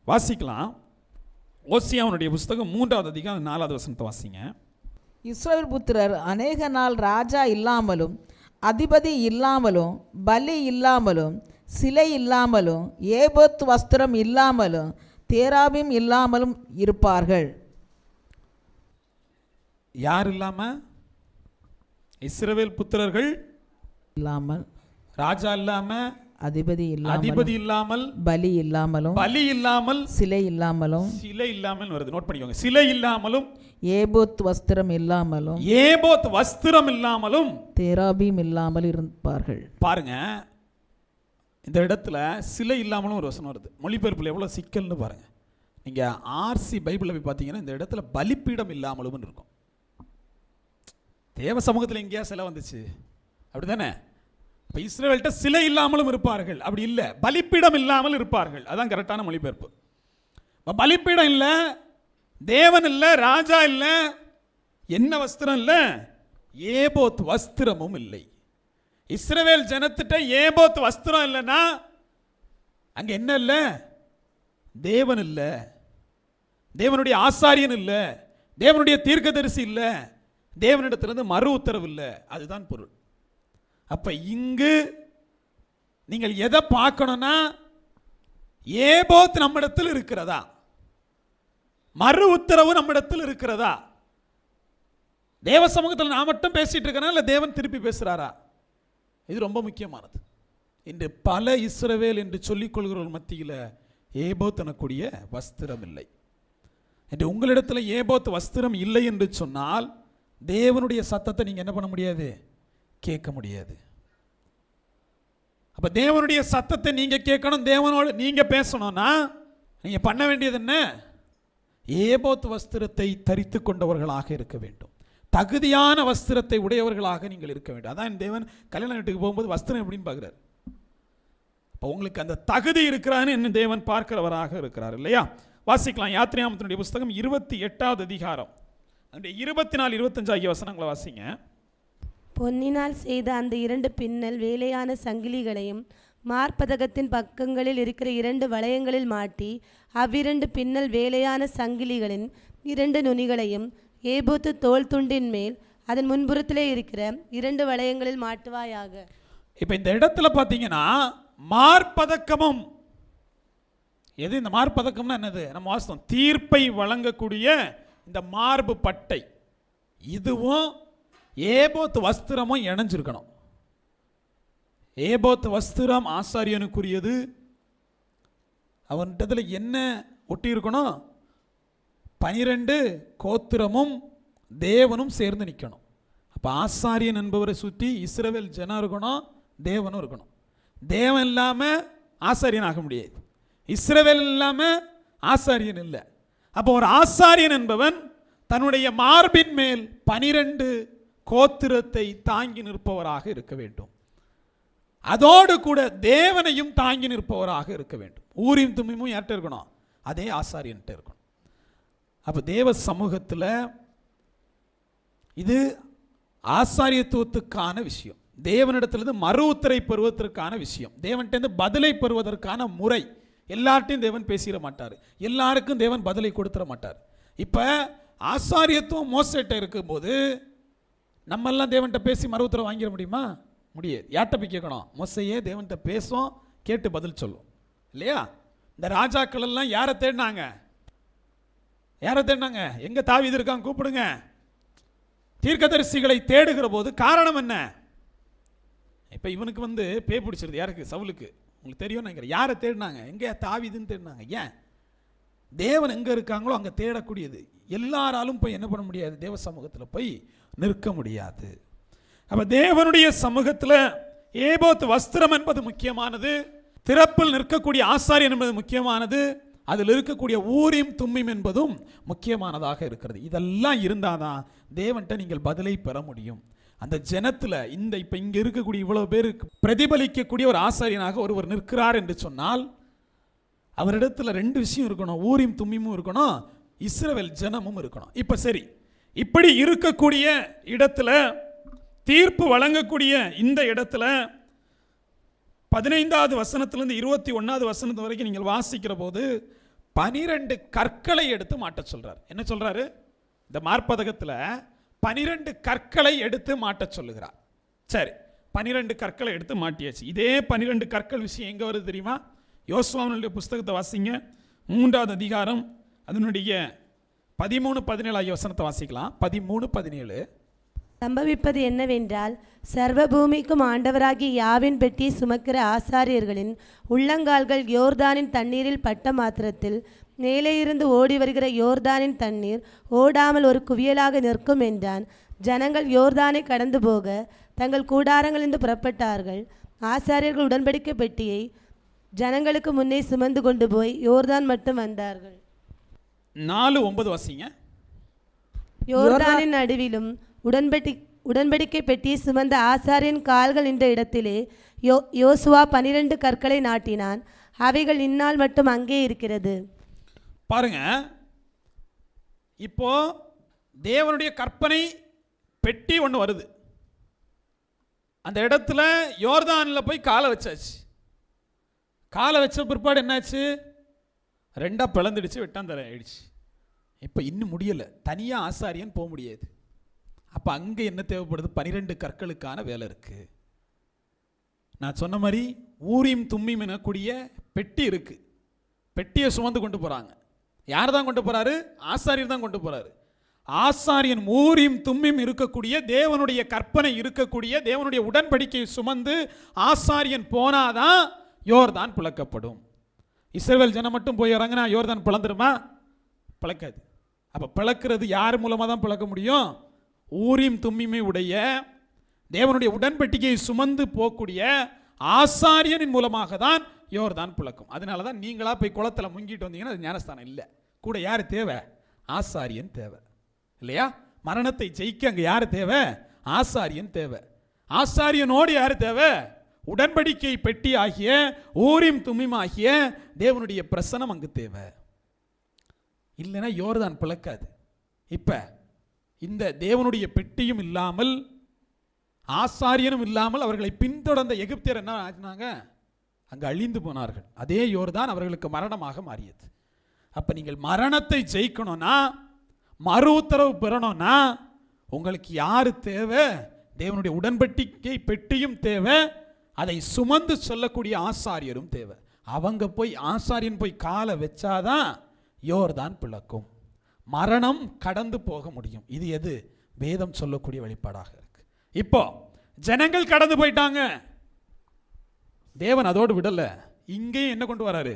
வாசிக்கலாம். ஓசியாவுடைய புஸ்தகம் 3வது அதிகாரம் 4வது வசனத்தை வாசிங்க. இஸ்ரவேல் புத்திரர் அநேக நாள் ராஜா இல்லாமலும் அதிபதி இல்லாமலும் பலி இல்லாமலும் சிலை இல்லாமலும் ஏபோத் வஸ்திரம் இல்லாமலும் தேராபீம் இல்லாமலும் இருப்பார்கள். யார் இல்லாம? இஸ்ரவேல் புத்திரர்கள் இல்லாமல், ராஜா இல்லாம, அதிபதி இல்லாமல், பலி இல்லாமல், சிலை இல்லாமல் வருது. நோட் பண்ணிக்கோங்க. சிலை இல்லாமலும், ஏபோத் வஸ்திரம் இல்லாமலும், தேராபீம் இல்லாமல் இருப்பார்கள். பாருங்க, இந்த இடத்துல சிலை இல்லாமலும் ஒரு வசனம் வருது. மொழிபெயர்ப்பில் எவ்வளவு சிக்கல்னு பாருங்க. நீங்க ஆர்சி பைபிளில் போய் பார்த்தீங்கன்னா இந்த இடத்துல பலிப்பீடம் இல்லாமலும் இருக்கும். தேவ சமூகத்தில் எங்கேயா சிலை வந்துச்சு? அப்படிதானே? இப்போ இஸ்ரவேல்கிட்ட சிலை இல்லாமலும் இருப்பார்கள், அப்படி இல்லை, பலிப்பீடம் இல்லாமல் இருப்பார்கள். அதான் கரெக்டான மொழிபெயர்ப்பு. பலிப்பீடம் இல்லை, தேவன் இல்லை, ராஜா இல்லை, என்ன வஸ்திரம் இல்லை? ஏபோத் வஸ்திரமும் இல்லை. இஸ்ரவேல் ஜனத்திட்ட ஏபோத் வஸ்திரம் இல்லைன்னா அங்க என்ன இல்லை? தேவன் இல்லை, தேவனுடைய ஆசாரியன் இல்லை, தேவனுடைய தீர்க்கதரிசி இல்லை, தேவனிடத்திலிருந்து மறு உத்தரவு இல்லை. அதுதான் பொருள். அப்ப இங்கு நீங்கள் எதை பார்க்கணும்னா, ஏபோத் நம்மிடத்தில் இருக்கிறதா, மறு உத்தரவு நம்மிடத்தில் இருக்கிறதா? தேவ சமூகத்தில் நான் மட்டும் பேசிட்டு இருக்கிறேன், இல்லை தேவன் திருப்பி பேசுறாரா? இது ரொம்ப முக்கியமானது. இன்று பல இஸ்ரவேல் என்று சொல்லிக் கொள்கிறவர்கள் மத்தியில் ஏபோத் எனக்கூடிய வஸ்திரம் இல்லை. என்று உங்களிடத்தில் ஏபோத் வஸ்திரம் இல்லை என்று சொன்னால் தேவனுடைய சத்தத்தை நீங்க என்ன பண்ண முடியாது? கேட்க முடியாது. அப்ப தேவனுடைய சத்தத்தை நீங்க கேட்கணும், தேவனோடு நீங்க பேசணும்னா நீங்க பண்ண வேண்டியது என்ன? ஏபோத் வஸ்திரத்தை தரித்து கொண்டவர்களாக இருக்க வேண்டும். தகுதியான வஸ்திரத்தை உடையவர்களாக நீங்கள் இருக்க வேண்டும். அதான் தேவன் கல்யாண வீட்டுக்கு போகும்போது வஸ்திரம் எப்படின்னு பார்க்கிறார். அப்போ உங்களுக்கு அந்த தகுதி இருக்கிறான்னு என்ன தேவன் பார்க்கிறவராக இருக்கிறார் இல்லையா? வாசிக்கலாம். யாத்திராகமத்தினுடைய புஸ்தகம் 28வது அதிகாரம் 24, 25 ஆகிய வசனங்களை வாசிங்க. பொன்னினால் செய்த அந்த 2 பின்னல் வேலையான சங்கிலிகளையும் மார்பதகத்தின் பக்கங்களில் இருக்கிற 2 வளையங்களில் மாட்டி அவ்விரண்டு பின்னல் வேலையான சங்கிலிகளின் 2 நுனிகளையும் ஏபோத்து தோல் துண்டின் மேல் அதன் முன்புறத்திலே இருக்கிற 2 வளையங்களில் மாட்டுவாயாக. இப்ப இந்த இடத்துல பாத்தீங்கன்னா மார்பதக்கமும் எது? இந்த மார்பதக்கம்னா என்னது? நம்ம வாஸ்தவம் தீர்ப்பை வழங்கக்கூடிய இந்த மார்பு பட்டை, இதுவும் ஏபோத் வஸ்திரமும் இணைஞ்சிருக்கணும். ஏபோத் வஸ்திரம் ஆசாரியனுக்குரியது. அவன்கிட்ட என்ன ஒட்டி இருக்கணும்? 12 கோத்திரமும் தேவனும் சேர்ந்து நிற்கணும். அப்போ ஆசாரியன் என்பவரை சுற்றி இஸ்ரவேல் ஜனம் இருக்கணும், தேவனும் இருக்கணும். தேவன் இல்லாமல் ஆசாரியன் ஆக முடியாது, இஸ்ரவேல் இல்லாமல் ஆசாரியன் இல்லை. அப்போ ஒரு ஆசாரியன் என்பவன் தன்னுடைய மார்பின் மேல் 12 கோத்திரத்தை தாங்கி நிற்பவராக இருக்க வேண்டும். அதோடு கூட தேவனையும் தாங்கி நிற்பவராக இருக்க வேண்டும். ஊரின் தும்மியும் யார்கிட்ட இருக்கணும்? அதே ஆசாரியன்கிட்ட இருக்கணும். அப்போ தேவ சமூகத்தில் இது ஆசாரியத்துவத்துக்கான விஷயம். தேவனிடத்திலிருந்து மறு உத்தரை பெறுவதற்கான விஷயம். தேவன்கிட்ட பதிலை பெறுவதற்கான முறை. எல்லார்ட்டையும் தேவன் பேசிட மாட்டார், எல்லாருக்கும் தேவன் பதிலை கொடுத்துட மாட்டார். இப்போ ஆசாரியத்துவம் மோசேட்ட இருக்கும்போது நம்மெல்லாம் தேவன்கிட்ட பேசி மறு உத்தரவு வாங்கிட முடியுமா? முடியாது. யார்கிட்ட போய் கேட்கணும்? மோசையே தேவன்கிட்ட பேசும், கேட்டு பதில் சொல்லும் இல்லையா? இந்த ராஜாக்கள் எல்லாம் யாரை தேடினாங்க? யாரை தேடினாங்க? எங்க தாவீது இருக்காங்க கூப்பிடுங்க. தீர்க்கதரிசிகளை தேடுகிற போது காரணம் என்ன? இப்போ இவனுக்கு பேய் பிடிச்சிருது. யாருக்கு? சவுலுக்கு. உங்களுக்கு தெரியும் நினைக்கிறேன். யாரை தேடினாங்க? எங்கே? தாவீதுன்னு தேடினாங்க. ஏன்? தேவன் எங்கே இருக்காங்களோ அங்கே தேடக்கூடியது. எல்லாராலும் போய் என்ன பண்ண முடியாது? தேவ சமூகத்தில் போய் நிற்க முடியாது. அப்போ தேவனுடைய சமூகத்தில் ஏபோத் வஸ்திரம் என்பது முக்கியமானது, திறப்பில் நிற்கக்கூடிய ஆசாரியன் என்பது முக்கியமானது, அதில் இருக்கக்கூடிய ஊரிம் தும்மிம் என்பதும் முக்கியமானதாக இருக்கிறது. இதெல்லாம் இருந்தாதான் தேவன்கிட்ட நீங்கள் பதிலை பெற முடியும். அந்த ஜனத்தில் இப்போ இங்கே இருக்கக்கூடிய இவ்வளவு பேருக்கு பிரதிபலிக்கக்கூடிய ஒரு ஆசாரியனாக ஒருவர் நிற்கிறார் என்று சொன்னால் அவரிடத்துல 2 விஷயம் இருக்கணும். ஊரிம் தும்மிமும் இருக்கணும், இஸ்ரவேல் ஜனமும் இருக்கணும். இப்போ சரி, இப்படி இருக்கக்கூடிய இடத்துல தீர்ப்பு வழங்கக்கூடிய இந்த இடத்துல 15வது வசனத்திலிருந்து 21வது வசனத்து வரைக்கும் நீங்கள் வாசிக்கிற போது 12 கற்களை எடுத்து மாட்ட சொல்றார். என்ன சொல்றாரு? இந்த மார்பதகத்தில் 12 கற்களை எடுத்து மாட்ட சொல்லுகிறார். சரி, 12 கற்களை எடுத்து மாட்டியாச்சு. இதே 12 கற்கள் விஷயம் எங்க வருது தெரியுமா? யோசுவாவினுடைய புஸ்தகத்தை வாசிங்க, 3வது அதிகாரம், அதனுடைய 13-17 வசனத்தை வாசிக்கலாம். 13-17. சம்பவிப்பது என்னவென்றால், சர்வ பூமிக்கும் ஆண்டவராகிய யாவின் பெட்டியை சுமக்கிற ஆசாரியர்களின் உள்ளங்கால்கள் யோர்தானின் தண்ணீரில் பட்ட மாத்திரத்தில் மேலே இருந்து ஓடி வருகிற யோர்தானின் தண்ணீர் ஓடாமல் ஒரு குவியலாக நிற்கும் என்றான். ஜனங்கள் யோர்தானை கடந்து போக தங்கள் கூடாரங்களிலிருந்து புறப்பட்டார்கள். ஆசாரியர்கள் உடன்படிக்கை பெட்டியை ஜனங்களுக்கு முன்னே சுமந்து கொண்டு போய் யோர்தான் மட்டும் வந்தார்கள். 4:9 வாசிங்க. யோர்தானின் நடுவிலும் உடன்படிக்கை பெட்டியை சுமந்த ஆசாரியன் கால்கள் நின்ற இடத்திலே யோசுவா 12 கற்களை நாட்டினான். அவைகள் இந்நாள் மட்டும் அங்கே இருக்கிறது. பாருங்க, இப்போ தேவனுடைய கற்பனை பெட்டி ஒன்று வருது. அந்த இடத்துல யோர்தானில் போய் காலை வச்சாச்சு. காலை வச்ச பிற்பாடு என்னாச்சு? 2 பிளந்துடுச்சு, வெட்டாந்தரை ஆயிடுச்சு. இப்போ இன்னும் முடியலை, தனியாக ஆசாரியன் போக முடியாது. அப்போ அங்கே என்ன தேவைப்படுது? 12 கற்களுக்கான வேலை இருக்குது. நான் சொன்ன மாதிரி ஊரீம் தும்மீம் எனக்கூடிய பெட்டி இருக்குது. பெட்டியை சுமந்து கொண்டு போகிறாங்க. யார் தான் கொண்டு போகிறாரு? ஆசாரியர் தான் கொண்டு போகிறாரு. ஆசாரியன் ஊரீம் தும்மீம் இருக்கக்கூடிய தேவனுடைய கற்பனை இருக்கக்கூடிய தேவனுடைய உடன்படிக்கையை சுமந்து ஆசாரியன் போனாதான் யோர்தான் பிளக்கப்படும். இஸ்ரவேல் ஜனம் மட்டும் போய் இறங்கினா யோர்தான் பிளந்துருமா? பிளக்காது. அப்போ பிளக்கிறது யார் மூலமாக தான் பிளக்க முடியும்? ஊரீம் தும்மீமை உடைய தேவனுடைய உடன்படிக்கையை சுமந்து போகக்கூடிய ஆசாரியனின் மூலமாக தான் யோர்தான் பிளக்கும். அதனால தான் நீங்களா போய் குளத்தில் முங்கிட்டு வந்தீங்கன்னா அது ஞானஸ்தானம் இல்லை. கூட யார் தேவை? ஆசாரியன் தேவை, இல்லையா? மரணத்தை ஜெயிக்க அங்கே யார் தேவை? ஆசாரியன் தேவை. ஆசாரியனோடு யார் தேவை? உடன்படிக்கை பெட்டி ஆகிய ஊரீம் தும்மீம் ஆகிய தேவனுடைய பிரசனம் அங்கு தேவை. இல்லைன்னா யோர்தான் பிளக்காது. இப்போ இந்த தேவனுடைய பெட்டியும் இல்லாமல் ஆசாரியனும் இல்லாமல் அவர்களை பின்தொடர்ந்த எகிப்தியர் என்ன ஆனாங்க? அங்கே அழிந்து போனார்கள். அதே யோர்தான் அவர்களுக்கு மரணமாக மாறியது. அப்போ நீங்கள் மரணத்தை ஜெயிக்கணும்னா, மறு உத்தரவு பெறணும்னா உங்களுக்கு யார் தேவை? தேவனுடைய உடன்படிக்கை பெட்டியும் தேவை, அதை சுமந்து சொல்லக்கூடிய ஆசாரியரும் தேவை. அவங்க போய் ஆசாரியன் போய் காலை வச்சாதான் யோர்தான் பிளக்கும், மரணம் கடந்து போக முடியும். இது எது? வேதம் சொல்லக்கூடிய வெளிப்பாடாக இருக்கு. இப்போ ஜனங்கள் கடந்து போயிட்டாங்க, தேவன் அதோடு விடல. இங்கேயும் என்ன கொண்டு வராரு?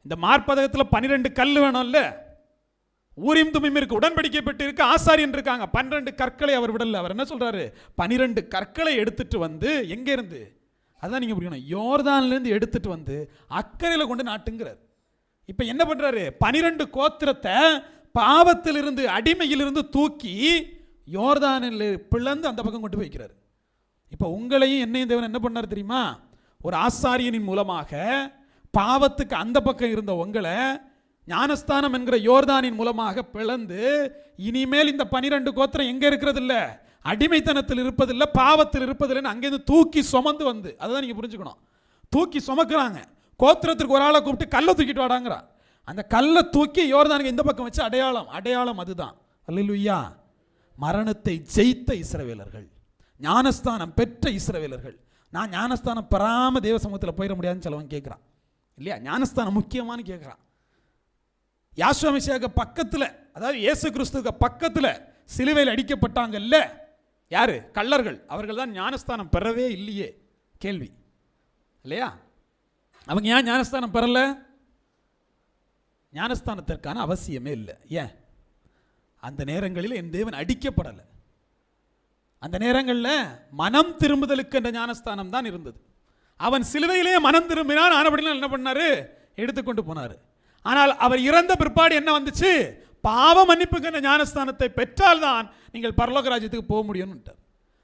இந்த மார்பதகத்தில் 12 கல் வேணும்ல, ஊரீம் தும்மீம் இருக்கு, உடன்படிக்கை பெட்டி இருக்கு, ஆசாரியன் இருக்காங்க. 12 கற்களை அவர் விடல. அவர் என்ன சொல்றாரு? 12 கற்களை எடுத்துட்டு வந்து எங்க இருந்து? அதான் நீங்க புரியணும். யோர்தான்ல இருந்து எடுத்துட்டு வந்து அக்கறையில் கொண்டு நாட்டுங்கிறார். இப்ப என்ன பண்றாரு? 12 கோத்திரத்தை பாவத்திலிருந்து அடிமையிலிருந்து தூக்கி யோர்தானில் பிளந்து அந்த பக்கம் கொண்டு போய் வைக்கிறார். இப்போ உங்களையும் என்னையும் தேவன் என்ன பண்ணார் தெரியுமா? ஒரு ஆசாரியனின் மூலமாக பாவத்துக்கு அந்த பக்கம் இருந்த உங்களை ஞானஸ்தானம் என்கிற யோர்தானின் மூலமாக பிளந்து இனிமேல் இந்த 12 கோத்திரம் எங்க இருக்கிறது இல்ல, அடிமைத்தனத்தில் இருப்பதில்லை, பாவத்தில் இருப்பதில்லைன்னு அங்கேருந்து தூக்கி சுமந்து வந்து, அதுதான் நீங்க புரிஞ்சுக்கணும். தூக்கி சுமக்குறாங்க. கோத்திரத்திற்கு ஒரு ஆளை கூப்பிட்டு கல்லை தூக்கிட்டு வாடாங்கிறா. அந்த கல்லை தூக்கி யோர்தானுக்கு இந்த பக்கம் வச்சு அடையாளம் அதுதான். அல்லேலூயா. மரணத்தை ஜெயித்த இஸ்ரவேலர்கள், ஞானஸ்தானம் பெற்ற இஸ்ரவேலர்கள். நான் ஞானஸ்தானம் பெறாம தேவ சமூகத்தில் போயிட முடியாதுன்னு சிலவன் கேட்குறான், இல்லையா? ஞானஸ்தானம் முக்கியமானு கேட்குறான். யாசுவா மெசியாவுக்கு பக்கத்தில், அதாவது இயேசு கிறிஸ்துவுக்கு பக்கத்தில் சிலுவையில் அடிக்கப்பட்டாங்கல்ல யாரு? கள்ளர்கள். அவர்கள் தான் ஞானஸ்தானம் பெறவே இல்லையே. கேள்வி இல்லையா? அவங்க ஏன் ஞானஸ்தானம் பெறல? ஞானஸ்தானத்திற்கான அவசியமே இல்லை. ஏன்? அந்த நேரங்களில் என் தேவன் அடிக்கப்படலை. அந்த நேரங்களில் மனம் திரும்புதலுக்கு என்ற ஞானஸ்தானம் தான் இருந்தது. அவன் சிலுவையிலே மனம் திரும்பினான். ஆனபடினால் என்ன பண்ணாரு? எடுத்துக்கொண்டு போனார். ஆனால் அவர் இறந்த பிற்பாடு என்ன வந்துச்சு? பாவ மன்னிப்புக்கு என்ற ஞானஸ்தானத்தை பெற்றால்தான் நீங்கள் பரலோக ராஜ்யத்துக்கு போக முடியும்னு.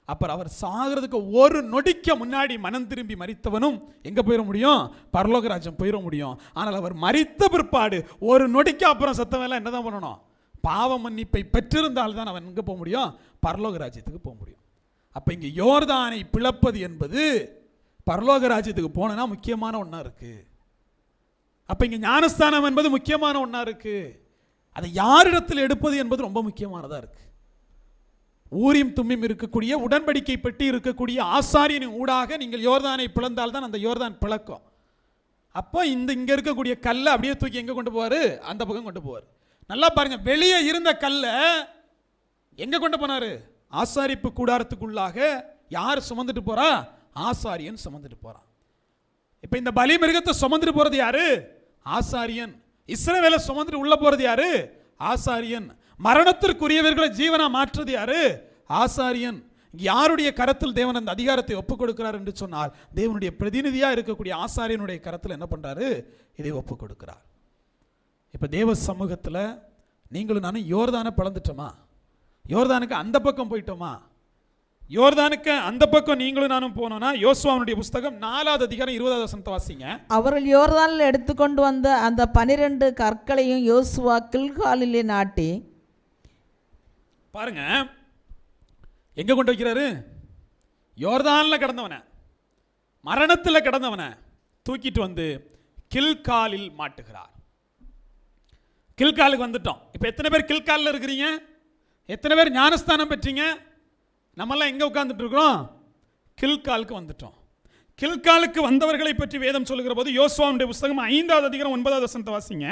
அப்புறம் அவர் சாகிறதுக்கு ஒரு நொடிக்க முன்னாடி மனம் திரும்பி மரித்தவனும் எங்கே போயிட முடியும்? பரலோக ராஜ்யம் போயிட முடியும். ஆனால் அவர் மரித்த பிற்பாடு ஒரு நொடிக்க அப்புறம் சத்தமெல்லாம் என்ன தான் பண்ணணும்? பாவ மன்னிப்பை பெற்றிருந்தால் தான் அவன் எங்கே போக முடியும்? பரலோக ராஜ்யத்துக்கு போக முடியும். அப்போ இங்கே யோர்தானை பிளப்பது என்பது பரலோக ராஜ்யத்துக்கு போனா முக்கியமான ஒன்றா இருக்கு. அப்ப இங்க ஞானஸ்தானம் என்பது முக்கியமான ஒன்றா இருக்கு. அதை யாரிடத்தில் எடுப்பது என்பது ரொம்ப முக்கியமானதா இருக்கு. ஊரியும் தும்மியும் இருக்கக்கூடிய உடன்படிக்கை பெட்டி இருக்கக்கூடிய ஆசாரியனின் ஊடாக நீங்கள் யோர்தானை பிளந்தால் தான் அந்த யோர்தான் பிளக்கும். அப்போ இங்க இருக்கக்கூடிய கல்லை அப்படியே தூக்கி எங்க கொண்டு போவாரு? அந்த பக்கம் கொண்டு போவார். நல்லா பாருங்க, வெளியே இருந்த கல்லை எங்க கொண்டு போனாரு? ஆசாரிப்பு கூடாரத்துக்குள்ளாக. யார் சுமந்துட்டு போறா? ஆசாரியன் சுமந்துட்டு போறான். இப்ப இந்த பலி மிருகத்தை சுமந்துட்டு போறது யாரு? ஆசாரியன். இஸ்ரவேலை சுமந்துட்டு உள்ள போறது யாரு? ஆசாரியன். மரணத்திற்குரியவர்களை ஜீவனா மாற்றுறது யாரு? ஆசாரியன். யாருடைய கரத்தில் தேவன் அந்த அதிகாரத்தை ஒப்புக் கொடுக்கிறார் என்று சொன்னால், தேவனுடைய பிரதிநிதியா இருக்கக்கூடிய ஆசாரியனுடைய கரத்தில் என்ன பண்றாரு? இதை ஒப்புக் கொடுக்கிறார். இப்ப தேவ சமூகத்தில் நீங்களும் நானும் யோர்தானை பிளந்துட்டோமா? யோர்தானுக்கு அந்த பக்கம் போயிட்டோமா? யோர்தானுக்கு அந்த பக்கம் நீங்களும் நானும் போனோம்னா, யோசுவாவுடைய புஸ்தகம் 4வது அதிகாரம் 20வது வசனத்தை வாசிங்க. அவர்கள் யோர்தானில் எடுத்துக்கொண்டு வந்த அந்த 12 கற்களையும் யோசுவா கில்காலிலே நாட்டி. பாருங்க, எங்க கொண்டு வைக்கிறாரு? யோர்தானில் கிடந்தவன, மரணத்தில் கிடந்தவன தூக்கிட்டு வந்து கில்காலில் மாட்டுகிறார். கில்காலுக்கு வந்துட்டோம். இப்போ எத்தனை பேர் கில்காலில் இருக்கிறீங்க? எத்தனை பேர் ஞானஸ்தானம் பெற்றீங்க? நம்மெல்லாம் எங்கே உட்கார்ந்துட்டு இருக்கிறோம்? கில்காலுக்கு வந்துட்டோம். கில்காலுக்கு வந்தவர்களை பற்றி வேதம் சொல்லுகிற போது யோசுவாவுடைய புஸ்தகம் 5வது அதிகாரம் 9வது வசனத்தை வாசிங்க.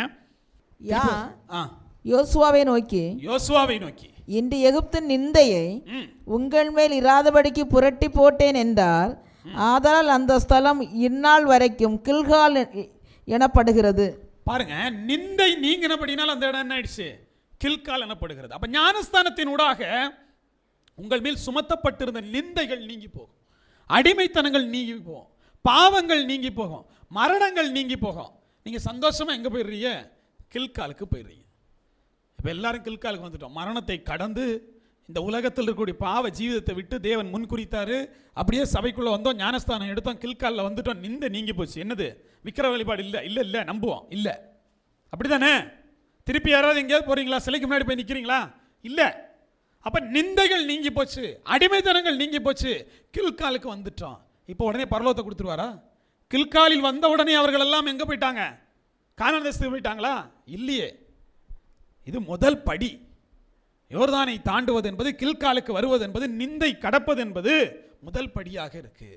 யோசுவாவை நோக்கி இன்று எகிப்தின் நிந்தையை உங்கள் மேல் இராதபடிக்கு புரட்டி போட்டேன் என்றார். ஆதலால் அந்த ஸ்தலம் இந்நாள் வரைக்கும் கில்கால் எனப்படுகிறது. பாருங்க, நிந்தை நீங்கினபடினால் அந்த இடம் என்ன ஆயிடுச்சு? கில்கால் எனப்படுகிறது. அப்ப ஞானஸ்தானத்தின் ஊடாக உங்கள் மேல் சுமத்தப்பட்டிருந்த நிந்தைகள் நீங்கி போகும், அடிமைத்தனங்கள் நீங்கி போகும், பாவங்கள் நீங்கி போகும், மரணங்கள் நீங்கி போகும். நீங்க சந்தோஷமா எங்க போயிடுறீங்க? கில்காலுக்கு போயிடுறீங்க. இப்ப எல்லாரும் கில்காலுக்கு வந்துட்டோம். மரணத்தை கடந்து இந்த உலகத்தில் இருக்கக்கூடிய பாவ ஜீவிதத்தை விட்டு தேவன் முன்குறித்தாரு. அப்படியே சபைக்குள்ள வந்தோம், ஞானஸ்தானம் எடுத்தோம், கில்காலில் வந்துட்டோம். நிந்தை நீங்கி போச்சு. என்னது? விக்கிர வழிபாடு இல்லை, இல்லை இல்லை, நம்புவோம் இல்லை. அப்படிதானே? திருப்பி யாராவது எங்கேயாவது போறீங்களா? சிலைக்கு முன்னாடி போய் நிற்கிறீங்களா? இல்லை. அப்ப நிந்தைகள் நீங்கி போச்சு, அடிமைத்தனங்கள் நீங்கி போச்சு, கில்காலுக்கு வந்துட்டோம். இப்போ உடனே பரலோகத்தை கொடுத்துருவாரா? கில்காலில் வந்த உடனே அவர்கள் எல்லாம் எங்க போயிட்டாங்க? கானான் தேசத்துக்கு போயிட்டாங்களா? இல்லையே. இது முதல் படி. யோர்தானை தாண்டுவது என்பது, கில்காலுக்கு வருவது என்பது, நிந்தை கடப்பது என்பது முதல் படியாக இருக்கு.